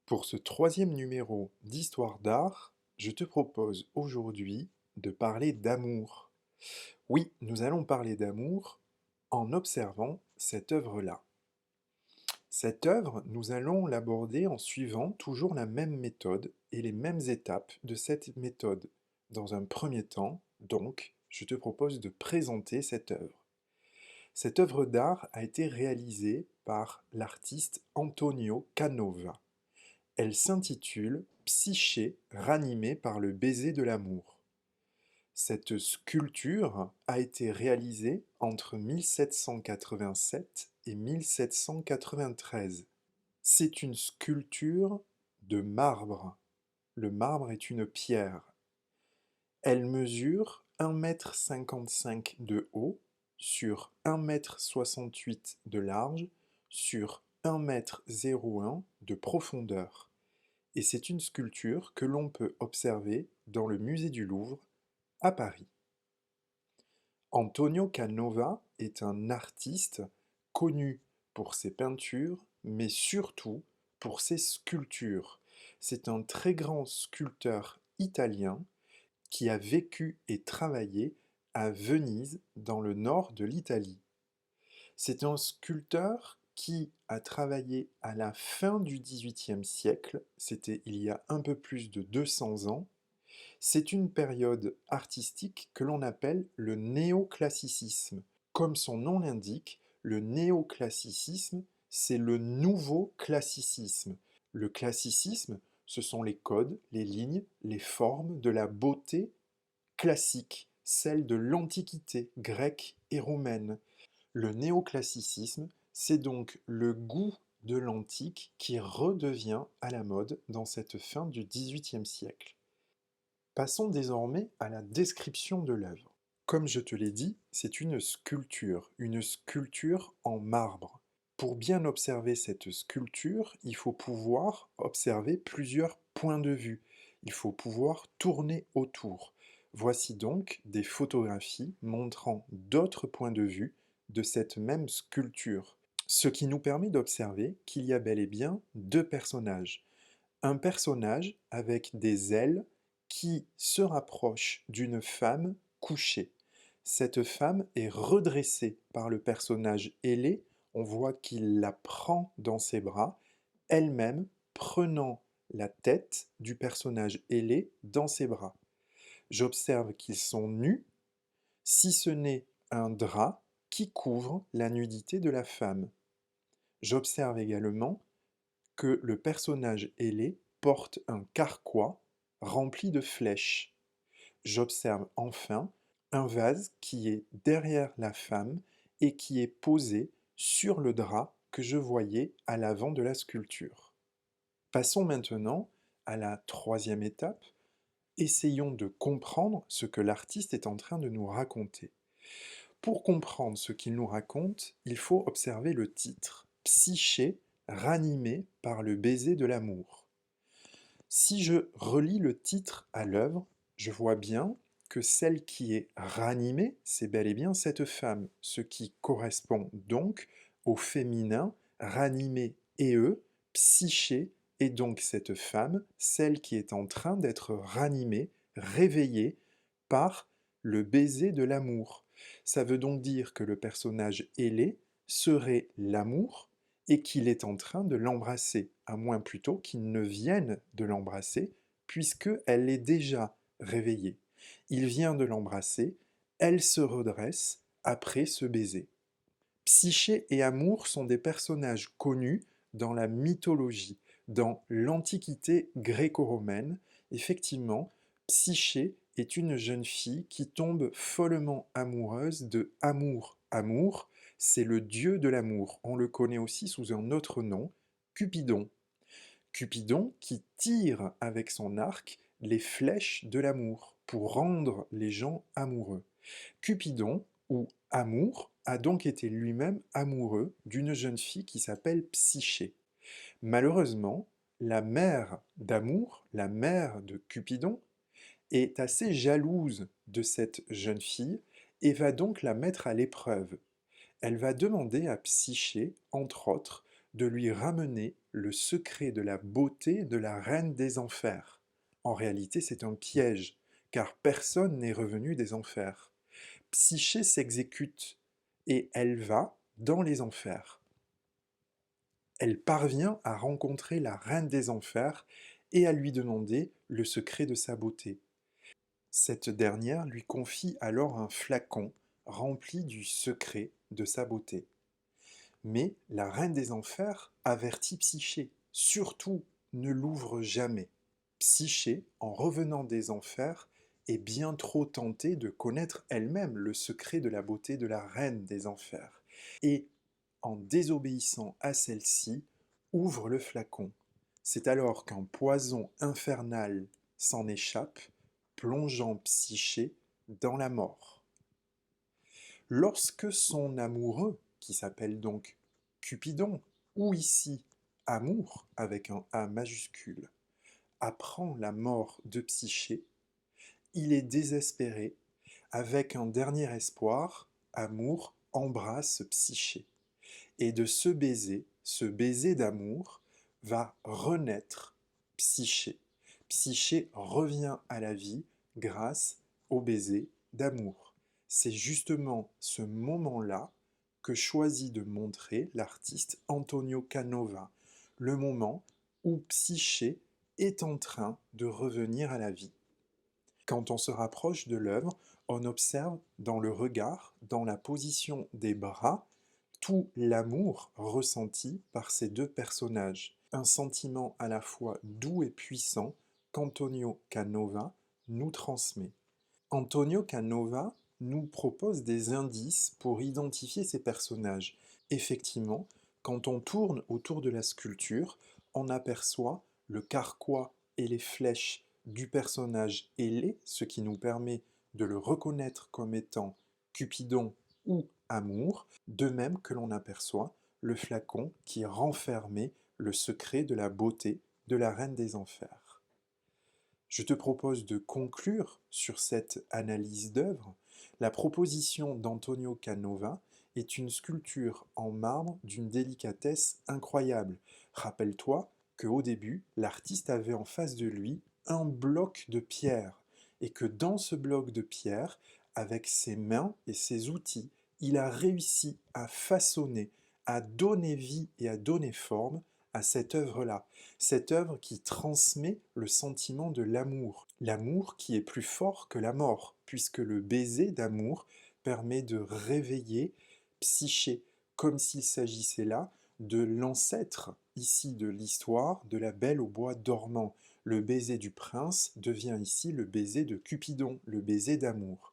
Pour ce troisième numéro d'Histoire d'art, je te propose aujourd'hui de parler d'amour. Oui, nous allons parler d'amour en observant cette œuvre-là. Cette œuvre, nous allons l'aborder en suivant toujours la même méthode et les mêmes étapes de cette méthode. Dans un premier temps, donc, je te propose de présenter cette œuvre. Cette œuvre d'art a été réalisée par l'artiste Antonio Canova. Elle s'intitule Psyché ranimée par le baiser de l'amour. Cette sculpture a été réalisée entre 1787 et 1793. C'est une sculpture de marbre. Le marbre est une pierre. Elle mesure 1,55 m de haut sur 1,68 m de large sur 1,01 m de profondeur. Et c'est une sculpture que l'on peut observer dans le musée du Louvre à Paris. Antonio Canova est un artiste connu pour ses peintures, mais surtout pour ses sculptures. C'est un très grand sculpteur italien qui a vécu et travaillé à Venise, dans le nord de l'Italie. C'est un sculpteur qui a travaillé à la fin du XVIIIe siècle, c'était il y a un peu plus de 200 ans. C'est une période artistique que l'on appelle le néoclassicisme. Comme son nom l'indique, le néoclassicisme, c'est le nouveau classicisme. Le classicisme, ce sont les codes, les lignes, les formes de la beauté classique, celle de l'Antiquité grecque et romaine. Le néoclassicisme, c'est donc le goût de l'antique qui redevient à la mode dans cette fin du XVIIIe siècle. Passons désormais à la description de l'œuvre. Comme je te l'ai dit, c'est une sculpture en marbre. Pour bien observer cette sculpture, il faut pouvoir observer plusieurs points de vue. Il faut pouvoir tourner autour. Voici donc des photographies montrant d'autres points de vue de cette même sculpture. Ce qui nous permet d'observer qu'il y a bel et bien deux personnages. Un personnage avec des ailes qui se rapproche d'une femme couchée. Cette femme est redressée par le personnage ailé, on voit qu'il la prend dans ses bras, elle-même prenant la tête du personnage ailé dans ses bras. J'observe qu'ils sont nus, si ce n'est un drap qui couvre la nudité de la femme. J'observe également que le personnage ailé porte un carquois rempli de flèches. J'observe enfin un vase qui est derrière la femme et qui est posé sur le drap que je voyais à l'avant de la sculpture. Passons maintenant à la troisième étape. Essayons de comprendre ce que l'artiste est en train de nous raconter. Pour comprendre ce qu'il nous raconte, il faut observer le titre, Psyché ranimée par le baiser de l'amour. Si je relis le titre à l'œuvre, je vois bien que celle qui est ranimée, c'est bel et bien cette femme, ce qui correspond donc au féminin ranimé et psyché est donc cette femme, celle qui est en train d'être ranimée, réveillée par le baiser de l'amour. Ça veut donc dire que le personnage ailé serait l'amour et qu'il est en train de l'embrasser, à moins plutôt qu'il ne vienne de l'embrasser, puisqu'elle est déjà réveillée. Il vient de l'embrasser, elle se redresse après ce baiser. Psyché et Amour sont des personnages connus dans la mythologie, dans l'Antiquité gréco-romaine. Effectivement, Psyché est une jeune fille qui tombe follement amoureuse de Amour. Amour, c'est le dieu de l'amour. On le connaît aussi sous un autre nom, Cupidon. Cupidon qui tire avec son arc les flèches de l'amour pour rendre les gens amoureux. Cupidon, ou Amour, a donc été lui-même amoureux d'une jeune fille qui s'appelle Psyché. Malheureusement, la mère d'Amour, la mère de Cupidon, est assez jalouse de cette jeune fille et va donc la mettre à l'épreuve. Elle va demander à Psyché, entre autres, de lui ramener le secret de la beauté de la reine des enfers. En réalité, c'est un piège, car personne n'est revenu des enfers. Psyché s'exécute et elle va dans les enfers. Elle parvient à rencontrer la reine des enfers et à lui demander le secret de sa beauté. Cette dernière lui confie alors un flacon rempli du secret de sa beauté. Mais la reine des enfers avertit Psyché, surtout ne l'ouvre jamais. Psyché, en revenant des enfers, est bien trop tentée de connaître elle-même le secret de la beauté de la reine des enfers, et, en désobéissant à celle-ci, ouvre le flacon. C'est alors qu'un poison infernal s'en échappe, plongeant Psyché dans la mort. Lorsque son amoureux, qui s'appelle donc Cupidon, ou ici Amour avec un A majuscule, apprend la mort de Psyché, il est désespéré. Avec un dernier espoir, Amour embrasse Psyché. Et de ce baiser d'amour, va renaître Psyché. Psyché revient à la vie grâce au baiser d'amour. C'est justement ce moment-là que choisit de montrer l'artiste Antonio Canova, le moment où Psyché est en train de revenir à la vie. Quand on se rapproche de l'œuvre, on observe dans le regard, dans la position des bras, tout l'amour ressenti par ces deux personnages. Un sentiment à la fois doux et puissant qu'Antonio Canova nous transmet. Antonio Canova nous propose des indices pour identifier ces personnages. Effectivement, quand on tourne autour de la sculpture, on aperçoit le carquois et les flèches du personnage ailé, ce qui nous permet de le reconnaître comme étant Cupidon ou Amour, de même que l'on aperçoit le flacon qui renfermait le secret de la beauté de la reine des enfers. Je te propose de conclure sur cette analyse d'œuvre. La proposition d'Antonio Canova est une sculpture en marbre d'une délicatesse incroyable. Rappelle-toi qu'au début, l'artiste avait en face de lui un bloc de pierre, et que dans ce bloc de pierre, avec ses mains et ses outils, il a réussi à façonner, à donner vie et à donner forme à cette œuvre-là. Cette œuvre qui transmet le sentiment de l'amour. L'amour qui est plus fort que la mort, puisque le baiser d'amour permet de réveiller Psyché, comme s'il s'agissait là de l'ancêtre, ici de l'histoire, de la Belle au bois dormant. Le baiser du prince devient ici le baiser de Cupidon, le baiser d'amour.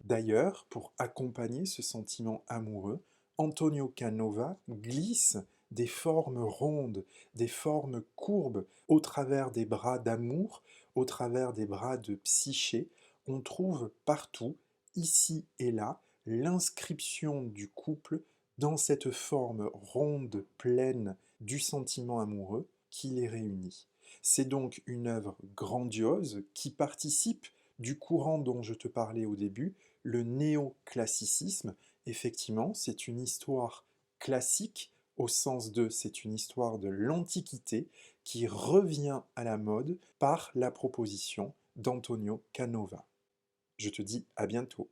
D'ailleurs, pour accompagner ce sentiment amoureux, Antonio Canova glisse des formes rondes, des formes courbes au travers des bras d'amour, au travers des bras de Psyché. On trouve partout, ici et là, l'inscription du couple dans cette forme ronde, pleine du sentiment amoureux qui les réunit. C'est donc une œuvre grandiose qui participe du courant dont je te parlais au début, le néoclassicisme. Effectivement, c'est une histoire classique au sens de c'est une histoire de l'Antiquité qui revient à la mode par la proposition d'Antonio Canova. Je te dis à bientôt.